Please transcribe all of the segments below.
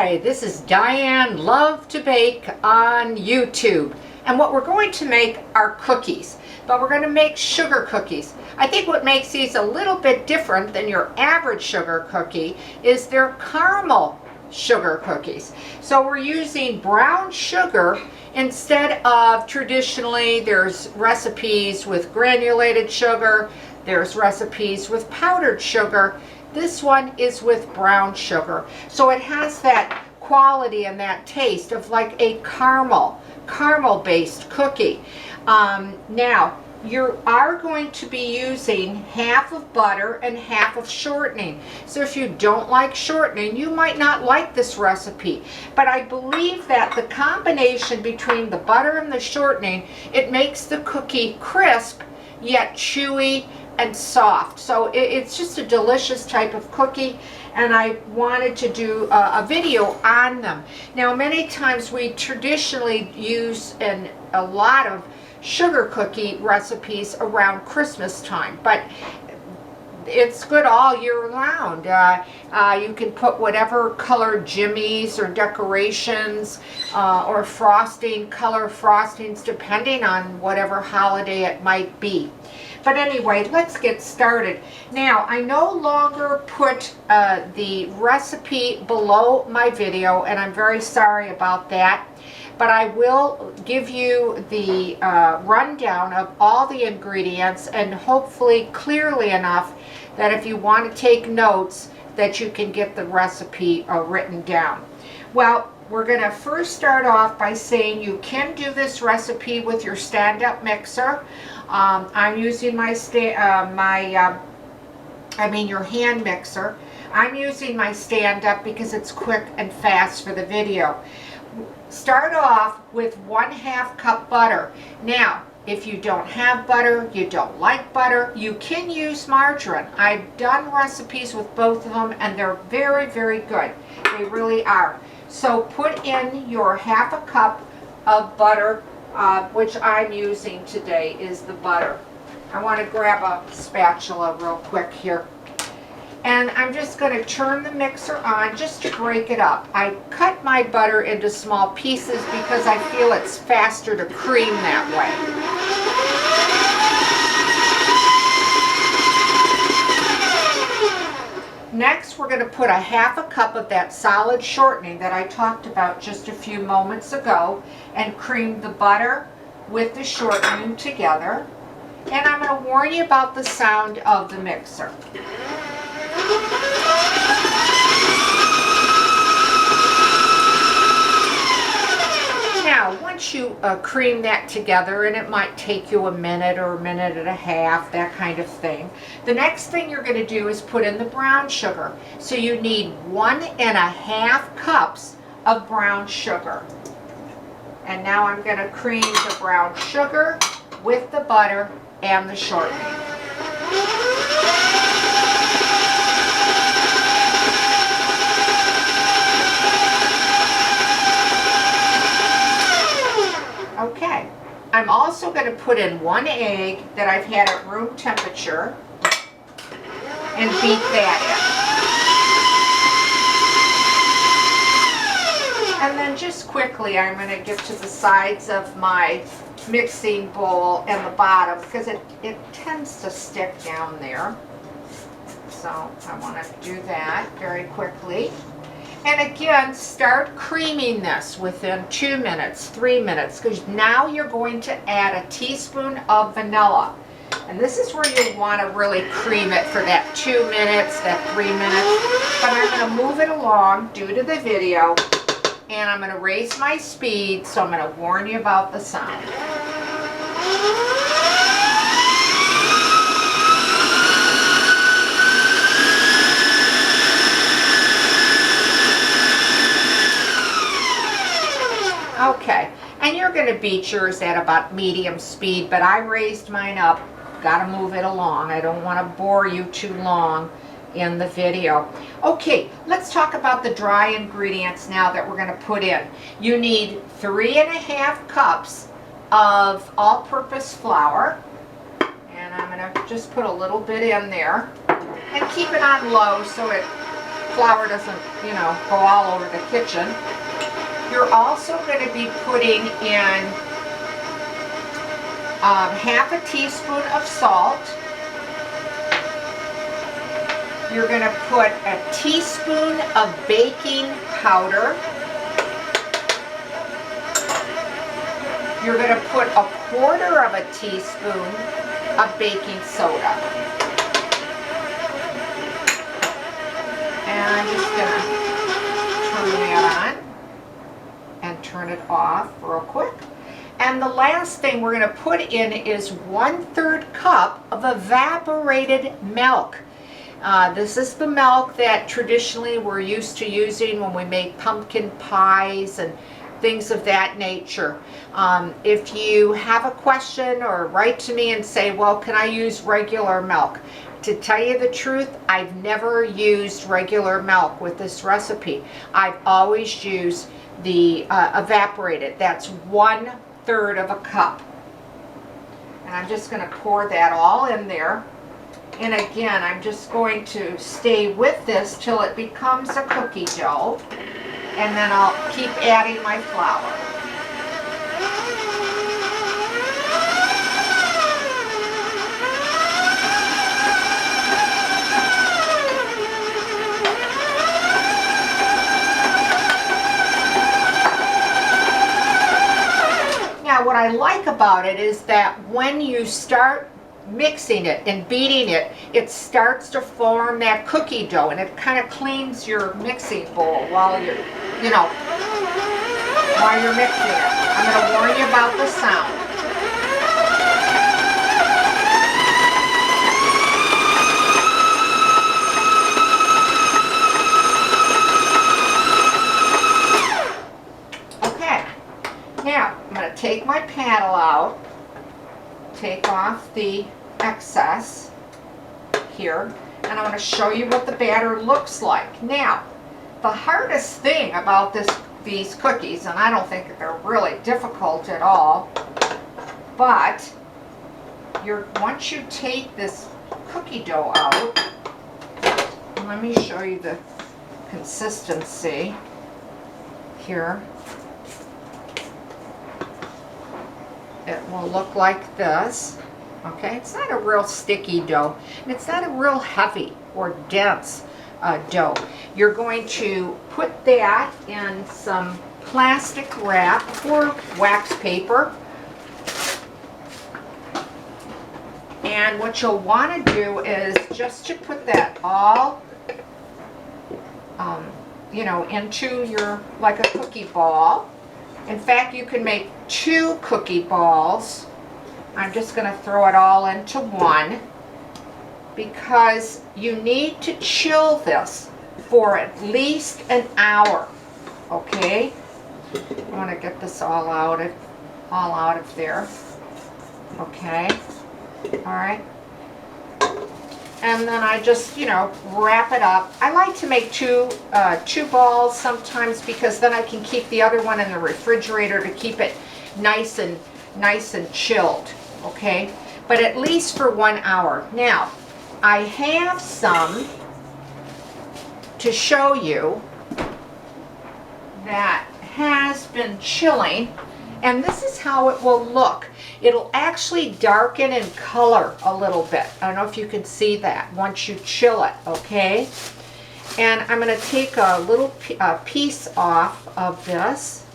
Hi, this is Diane Lovetobake on YouTube. And what we're going to make are cookies, but we're going to make sugar cookies. I think what makes these a little bit different than your average sugar cookie is they're caramel sugar cookies. So we're using brown sugar instead of traditionally there's recipes with granulated sugar, there's recipes with powdered sugar. This one is with brown sugar. So it has that quality and that taste of like a caramel-based cookie. Now, you are going to be using half of butter and half of shortening. So if you don't like shortening, you might not like this recipe. But I believe that the combination between the butter and the shortening, it makes the cookie crisp yet chewy and soft. So it's just a delicious type of cookie, and I wanted to do a video on them. Now, many times we traditionally use a lot of sugar cookie recipes around Christmas time, but it's good all year round. You can put whatever colored jimmies or decorations or frosting, color frostings, depending on whatever holiday it might be. But anyway, let's get started. Now, I no longer put the recipe below my video, and I'm very sorry about that. But I will give you the rundown of all the ingredients, and hopefully clearly enough that if you want to take notes, that you can get the recipe written down. Well, we're going to first start off by saying you can do this recipe with your stand-up mixer. I'm using my your hand mixer. I'm using my stand-up because it's quick and fast for the video. Start off with 1/2 cup butter. Now, if you don't have butter, you don't like butter, you can use margarine. I've done recipes with both of them, and they're very, very good. They really are. So put in your 1/2 cup of butter, which I'm using today is the butter. I want to grab a spatula real quick here. And I'm just going to turn the mixer on just to break it up. I cut my butter into small pieces because I feel it's faster to cream that way. Next, we're going to put 1/2 cup of that solid shortening that I talked about just a few moments ago and cream the butter with the shortening together. And I'm going to warn you about the sound of the mixer. Now, once you cream that together, and it might take you a minute or a minute and a half, that kind of thing, the next thing you're going to do is put in the brown sugar. So you need 1½ cups of brown sugar. And now I'm going to cream the brown sugar with the butter and the shortening. Okay, I'm also going to put in 1 egg that I've had at room temperature and beat that in. And then just quickly, I'm going to get to the sides of my mixing bowl and the bottom because it tends to stick down there. So I want to do that very quickly. And again, start creaming this within 2 minutes, 3 minutes, because now you're going to add a teaspoon of vanilla. And this is where you want to really cream it for that 2 minutes, that 3 minutes. But I'm going to move it along due to the video, and I'm going to raise my speed, so I'm going to warn you about the sound. Okay, and you're going to beat yours at about medium speed, but I raised mine up. Got to move it along. I don't want to bore you too long in the video. Okay, let's talk about the dry ingredients now that we're going to put in. You need 3½ cups of all-purpose flour, and I'm going to just put a little bit in there and keep it on low so it flour doesn't, you know, go all over the kitchen. You're also going to be putting in half a teaspoon of salt. You're going to put a teaspoon of baking powder. You're going to put a quarter of a teaspoon of baking soda. And I'm just going to turn that on and turn it off real quick. And the last thing we're going to put in is 1/3 cup of evaporated milk. This is the milk that traditionally we're used to using when we make pumpkin pies and things of that nature. If you have a question, or write to me and say, well, can I use regular milk? To tell you the truth, I've never used regular milk with this recipe. I've always used the evaporated. That's 1/3 of a cup. And I'm just going to pour that all in there. And again, I'm just going to stay with this till it becomes a cookie dough. And then I'll keep adding my flour. Now, what I like about it is that when you start mixing it and beating it, it starts to form that cookie dough, and it kind of cleans your mixing bowl while you're, while you're mixing it. I'm going to warn you about the sound. Okay, now I'm going to take my paddle out, take off the excess here, and I'm going to show you what the batter looks like. Now, the hardest thing about these cookies, and I don't think that they're really difficult at all, but once you take this cookie dough out, let me show you the consistency here. It will look like this. Okay, it's not a real sticky dough, and it's not a real heavy or dense dough. You're going to put that in some plastic wrap or wax paper. And what you'll want to do is just to put that all, into your, like a cookie ball. In fact, you can make 2 cookie balls. I'm just going to throw it all into one, because you need to chill this for at least an hour. Okay? I want to get this all out of there. Okay? All right. And then I just, wrap it up. I like to make two balls sometimes, because then I can keep the other one in the refrigerator to keep it nice and chilled. Okay, but at least for 1 hour. Now, I have some to show you that has been chilling, and this is how it will look. It'll actually darken in color a little bit. I don't know if you can see that once you chill it, okay? And I'm going to take a little piece off of this.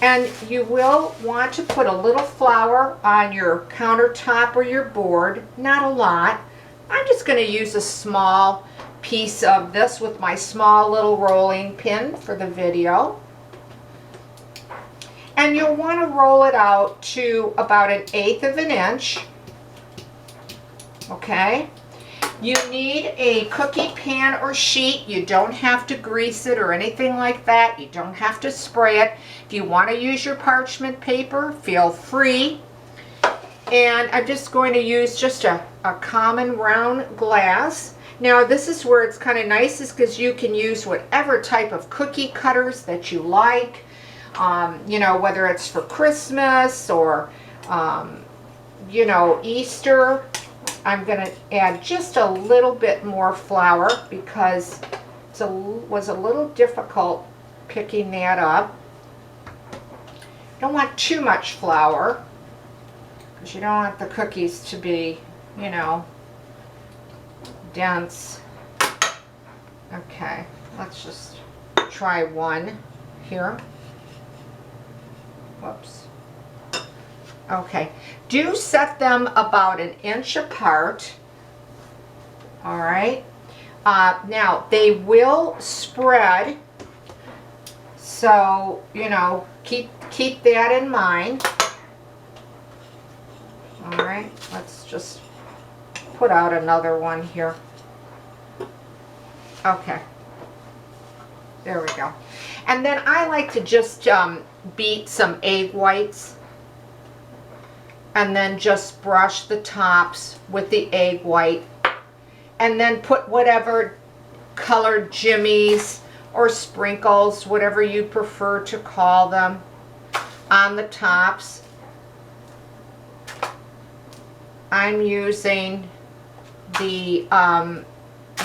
And you will want to put a little flour on your countertop or your board, not a lot. I'm just going to use a small piece of this with my small little rolling pin for the video. And you'll want to roll it out to about 1/8 of an inch. Okay? You need a cookie pan or sheet. You don't have to grease it or anything like that. You don't have to spray it. If you want to use your parchment paper, feel free. And I'm just going to use just a common round glass. Now this is where it's kind of nice, is because you can use whatever type of cookie cutters that you like. Whether it's for Christmas or, Easter. I'm going to add just a little bit more flour because it was a little difficult picking that up. Don't want too much flour because you don't want the cookies to be, you know, dense. Okay, let's just try one here. Whoops. Okay, do set them about 1 inch apart. All right. Now they will spread, so you know, keep that in mind. All right, let's just put out another one here. Okay, there we go. And then I like to just beat some egg whites and then just brush the tops with the egg white, and then put whatever colored jimmies or sprinkles, whatever you prefer to call them, on the tops. I'm using the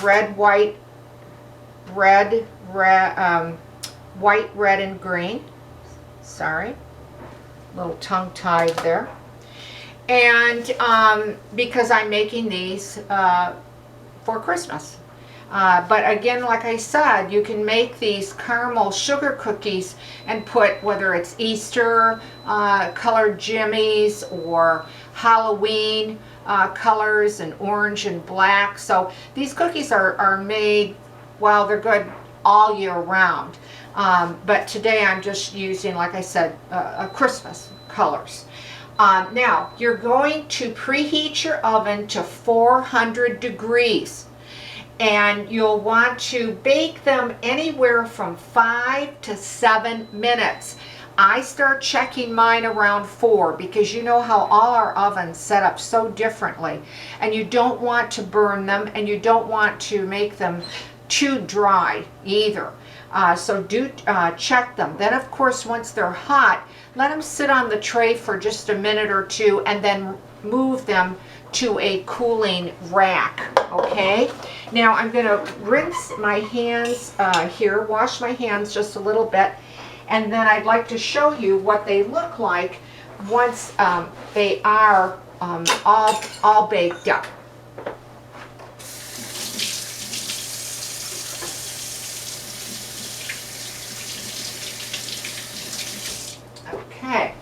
white, red, and green. Sorry, a little tongue-tied there. And because I'm making these for Christmas. But again, like I said, you can make these caramel sugar cookies and put, whether it's Easter colored jimmies or Halloween colors and orange and black. So these cookies are made, well, they're good all year round. But today I'm just using, like I said, Christmas colors. Now, you're going to preheat your oven to 400 degrees. And you'll want to bake them anywhere from 5 to 7 minutes. I start checking mine around 4 because you know how all our ovens set up so differently. And you don't want to burn them, and you don't want to make them too dry either. So do check them. Then of course, once they're hot, let them sit on the tray for just a minute or two, and then move them to a cooling rack. Okay, now I'm going to rinse my hands here, wash my hands just a little bit, and then I'd like to show you what they look like once they are all baked up. Okay,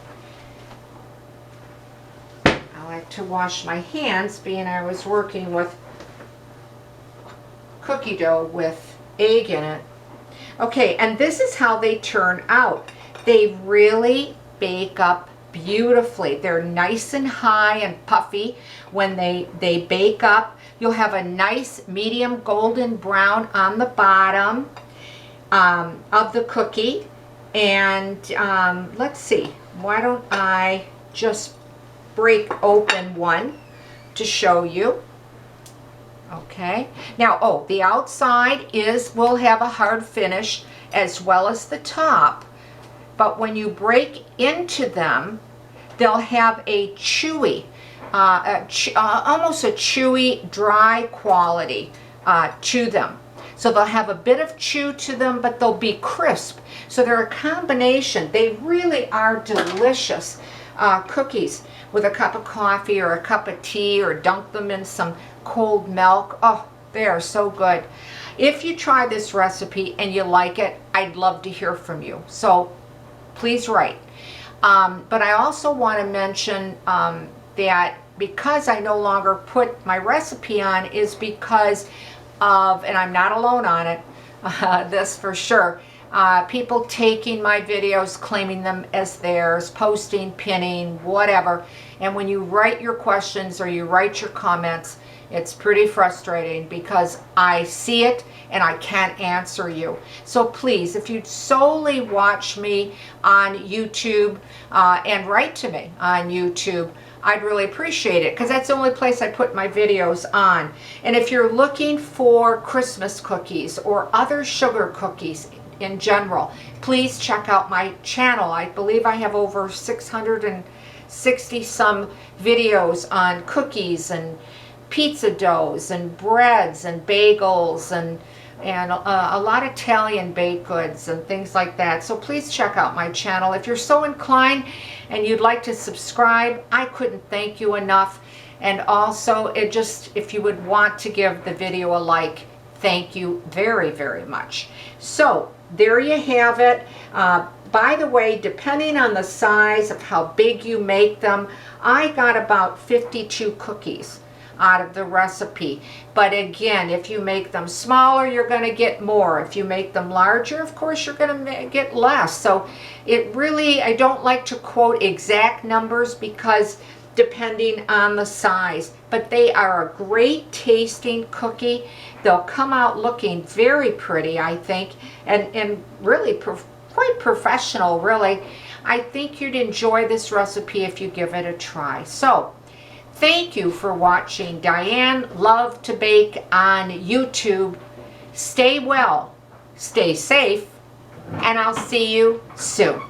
I like to wash my hands, being I was working with cookie dough with egg in it. Okay, and this is how they turn out. They really bake up beautifully. They're nice and high and puffy when they bake up. You'll have a nice medium golden brown on the bottom of the cookie. And let's see, why don't I just break open one to show you. Okay, now, the outside will have a hard finish as well as the top, but when you break into them, they'll have a chewy, almost a chewy, dry quality to them. So they'll have a bit of chew to them, but they'll be crisp. So they're a combination. They really are delicious cookies with a cup of coffee or a cup of tea, or dunk them in some cold milk. Oh, they are so good. If you try this recipe and you like it, I'd love to hear from you. So please write. But I also want to mention that because I no longer put my recipe on is because of, and I'm not alone on it, this for sure, people taking my videos, claiming them as theirs, posting, pinning, whatever. And when you write your questions or you write your comments, it's pretty frustrating because I see it and I can't answer you. So please, if you'd solely watch me on YouTube and write to me on YouTube, I'd really appreciate it, because that's the only place I put my videos on. And if you're looking for Christmas cookies or other sugar cookies in general, please check out my channel. I believe I have over 660 some videos on cookies and pizza doughs and breads and bagels and a lot of Italian baked goods and things like that. So please check out my channel. If you're so inclined and you'd like to subscribe, I couldn't thank you enough. And also, if you would want to give the video a like, thank you very, very much. So there you have it. By the way, depending on the size of how big you make them, I got about 52 cookies out of the recipe. But again, if you make them smaller, you're going to get more. If you make them larger, of course, you're going to get less. So it really, I don't like to quote exact numbers because depending on the size, but they are a great tasting cookie. They'll come out looking very pretty, I think, and really quite professional, really. I think you'd enjoy this recipe if you give it a try. So thank you for watching Diane Lovetobake on YouTube. Stay well, stay safe, and I'll see you soon.